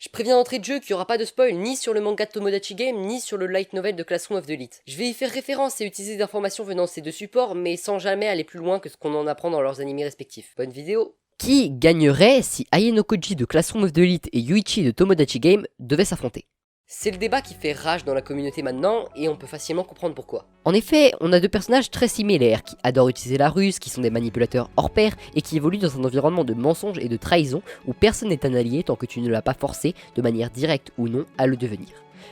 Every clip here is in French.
Je préviens d'entrée de jeu qu'il n'y aura pas de spoil ni sur le manga de Tomodachi Game ni sur le light novel de Classroom of the Elite. Je vais y faire référence et utiliser des informations venant de ces deux supports, mais sans jamais aller plus loin que ce qu'on en apprend dans leurs animés respectifs. Bonne vidéo. Qui gagnerait si Ai no Koji de Classroom of the Elite et Yuichi de Tomodachi Game devaient s'affronter? C'est le débat qui fait rage dans la communauté maintenant, et on peut facilement comprendre pourquoi. En effet, on a deux personnages très similaires, qui adorent utiliser la ruse, qui sont des manipulateurs hors pair, et qui évoluent dans un environnement de mensonges et de trahison, où personne n'est un allié tant que tu ne l'as pas forcé, de manière directe ou non, à le devenir.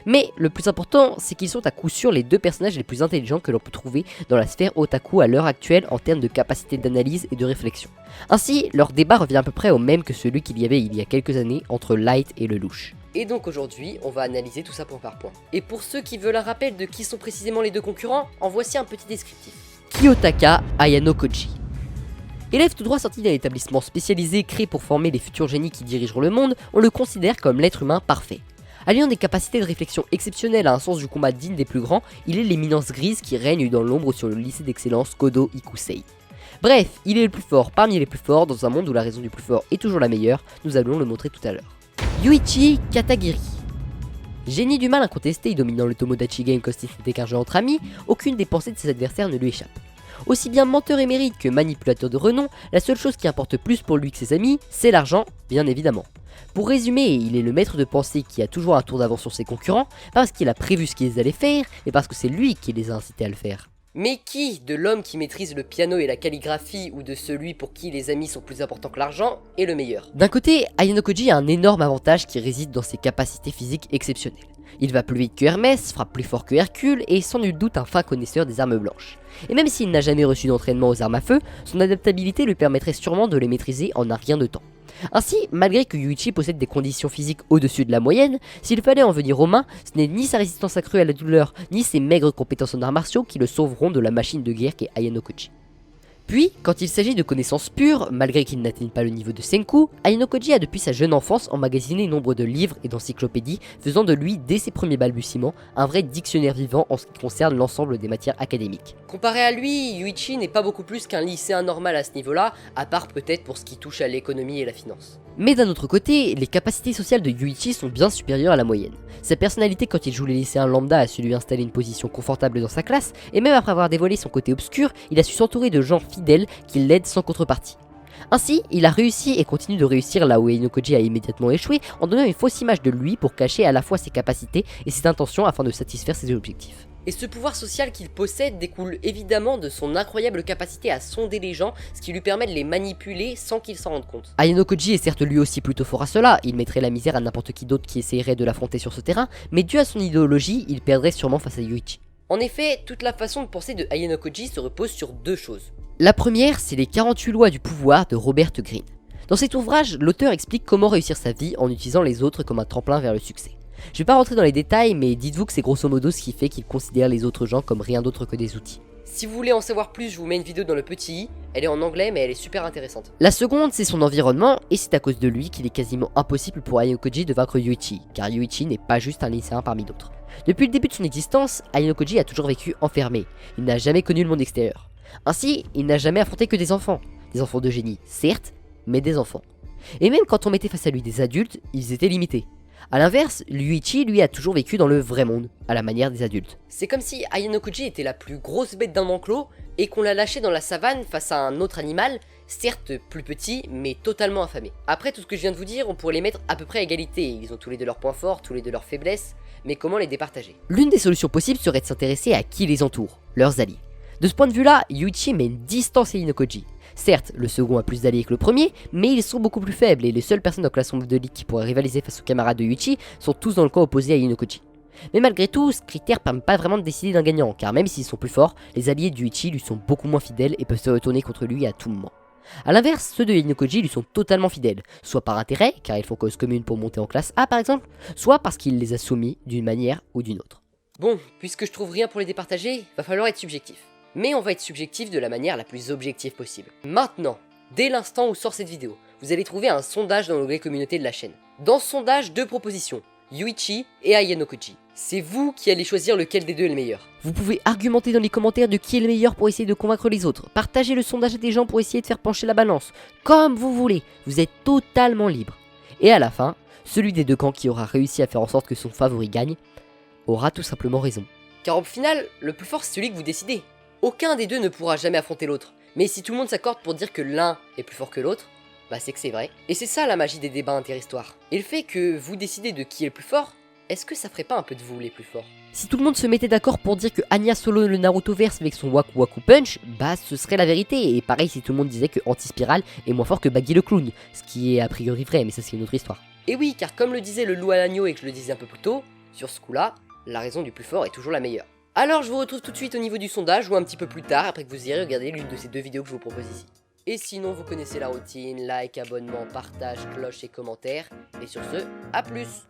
Mais le plus important, c'est qu'ils sont à coup sûr les deux personnages les plus intelligents que l'on peut trouver dans la sphère otaku à l'heure actuelle en termes de capacité d'analyse et de réflexion. Ainsi, leur débat revient à peu près au même que celui qu'il y avait il y a quelques années entre Light et Lelouch. Et donc aujourd'hui, on va analyser tout ça point par point. Et pour ceux qui veulent un rappel de qui sont précisément les deux concurrents, en voici un petit descriptif. Kiyotaka Ayano Koji. Élève tout droit sorti d'un établissement spécialisé créé pour former les futurs génies qui dirigeront le monde, on le considère comme l'être humain parfait. Alliant des capacités de réflexion exceptionnelles à un sens du combat digne des plus grands, il est l'éminence grise qui règne dans l'ombre sur le lycée d'excellence Kodo Ikusei. Bref, il est le plus fort parmi les plus forts dans un monde où la raison du plus fort est toujours la meilleure, nous allons le montrer tout à l'heure. Yuichi Katagiri. Génie du mal incontesté dominant le Tomodachi Game comme si c'était qu'un jeu entre amis, aucune des pensées de ses adversaires ne lui échappe. Aussi bien menteur émérite que manipulateur de renom, la seule chose qui importe plus pour lui que ses amis, c'est l'argent, bien évidemment. Pour résumer, il est le maître de pensée qui a toujours un tour d'avance sur ses concurrents, pas parce qu'il a prévu ce qu'ils allaient faire, mais parce que c'est lui qui les a incités à le faire. Mais qui, de l'homme qui maîtrise le piano et la calligraphie ou de celui pour qui les amis sont plus importants que l'argent, est le meilleur? D'un côté, Ayano Koji a un énorme avantage qui réside dans ses capacités physiques exceptionnelles. Il va plus vite que Hermès, frappe plus fort que Hercule et est sans nul doute un fin connaisseur des armes blanches. Et même s'il n'a jamais reçu d'entraînement aux armes à feu, son adaptabilité lui permettrait sûrement de les maîtriser en un rien de temps. Ainsi, malgré que Yuichi possède des conditions physiques au-dessus de la moyenne, s'il fallait en venir aux mains, ce n'est ni sa résistance accrue à la douleur, ni ses maigres compétences en arts martiaux qui le sauveront de la machine de guerre qu'est Ayano Koji. Puis, quand il s'agit de connaissances pures, malgré qu'il n'atteigne pas le niveau de Senku, Ayano Koji a depuis sa jeune enfance emmagasiné nombre de livres et d'encyclopédies, faisant de lui, dès ses premiers balbutiements, un vrai dictionnaire vivant en ce qui concerne l'ensemble des matières académiques. Comparé à lui, Yuichi n'est pas beaucoup plus qu'un lycéen normal à ce niveau-là, à part peut-être pour ce qui touche à l'économie et la finance. Mais d'un autre côté, les capacités sociales de Yuichi sont bien supérieures à la moyenne. Sa personnalité quand il joue les lycéens lambda a su lui installer une position confortable dans sa classe, et même après avoir dévoilé son côté obscur, il a su s'entourer de gens fidèles qui l'aident sans contrepartie. Ainsi, il a réussi et continue de réussir là où Ayano Koji a immédiatement échoué en donnant une fausse image de lui pour cacher à la fois ses capacités et ses intentions afin de satisfaire ses objectifs. Et ce pouvoir social qu'il possède découle évidemment de son incroyable capacité à sonder les gens, ce qui lui permet de les manipuler sans qu'ils s'en rendent compte. Ayano Koji est certes lui aussi plutôt fort à cela, il mettrait la misère à n'importe qui d'autre qui essayerait de l'affronter sur ce terrain, mais dû à son idéologie, il perdrait sûrement face à Yuichi. En effet, toute la façon de penser de Ayano Koji se repose sur deux choses. La première, c'est les 48 lois du pouvoir de Robert Greene. Dans cet ouvrage, l'auteur explique comment réussir sa vie en utilisant les autres comme un tremplin vers le succès. Je vais pas rentrer dans les détails, mais dites-vous que c'est grosso modo ce qui fait qu'il considère les autres gens comme rien d'autre que des outils. Si vous voulez en savoir plus, je vous mets une vidéo dans le petit i, elle est en anglais mais elle est super intéressante. La seconde, c'est son environnement, et c'est à cause de lui qu'il est quasiment impossible pour Ayano Koji de vaincre Yuichi, car Yuichi n'est pas juste un lycéen parmi d'autres. Depuis le début de son existence, Ayano Koji a toujours vécu enfermé, il n'a jamais connu le monde extérieur. Ainsi, il n'a jamais affronté que des enfants de génie, certes, mais des enfants. Et même quand on mettait face à lui des adultes, ils étaient limités. A l'inverse, Yuichi lui a toujours vécu dans le vrai monde, à la manière des adultes. C'est comme si Ayano Koji était la plus grosse bête d'un enclos et qu'on l'a lâché dans la savane face à un autre animal, certes plus petit, mais totalement affamé. Après tout ce que je viens de vous dire, on pourrait les mettre à peu près à égalité, ils ont tous les deux leurs points forts, tous les deux leurs faiblesses, mais comment les départager? L'une des solutions possibles serait de s'intéresser à qui les entoure, leurs alliés. De ce point de vue-là, Yuichi met une distance à Ayano Koji. Certes, le second a plus d'alliés que le premier, mais ils sont beaucoup plus faibles et les seules personnes dans Classroom of the Elite qui pourraient rivaliser face aux camarades de Yuichi sont tous dans le camp opposé à Ayano Koji. Mais malgré tout, ce critère permet pas vraiment de décider d'un gagnant, car même s'ils sont plus forts, les alliés de Yuichi lui sont beaucoup moins fidèles et peuvent se retourner contre lui à tout moment. A l'inverse, ceux de Ayano Koji lui sont totalement fidèles, soit par intérêt, car ils font cause commune pour monter en classe A par exemple, soit parce qu'il les a soumis d'une manière ou d'une autre. Bon, puisque je trouve rien pour les départager, va falloir être subjectif. Mais on va être subjectif de la manière la plus objective possible. Maintenant, dès l'instant où sort cette vidéo, vous allez trouver un sondage dans l'onglet communauté de la chaîne. Dans ce sondage, deux propositions, Yuichi et Ayano Koji. C'est vous qui allez choisir lequel des deux est le meilleur. Vous pouvez argumenter dans les commentaires de qui est le meilleur pour essayer de convaincre les autres. Partagez le sondage à des gens pour essayer de faire pencher la balance. Comme vous voulez, vous êtes totalement libre. Et à la fin, celui des deux camps qui aura réussi à faire en sorte que son favori gagne, aura tout simplement raison. Car au final, le plus fort c'est celui que vous décidez. Aucun des deux ne pourra jamais affronter l'autre. Mais si tout le monde s'accorde pour dire que l'un est plus fort que l'autre, bah c'est que c'est vrai. Et c'est ça la magie des débats interhistoires. Et le fait que vous décidez de qui est le plus fort, est-ce que ça ferait pas un peu de vous les plus forts? Si tout le monde se mettait d'accord pour dire que Anya solo le Naruto verse avec son Waku Waku Punch, bah ce serait la vérité. Et pareil si tout le monde disait que Anti-Spiral est moins fort que Baggy le Clown, ce qui est a priori vrai, mais ça c'est une autre histoire. Et oui, car comme le disait le loup à l'agneau et que je le disais un peu plus tôt, sur ce coup-là, la raison du plus fort est toujours la meilleure. Alors je vous retrouve tout de suite au niveau du sondage ou un petit peu plus tard après que vous ayez regardé l'une de ces deux vidéos que je vous propose ici. Et sinon vous connaissez la routine, like, abonnement, partage, cloche et commentaires. Et sur ce, à plus!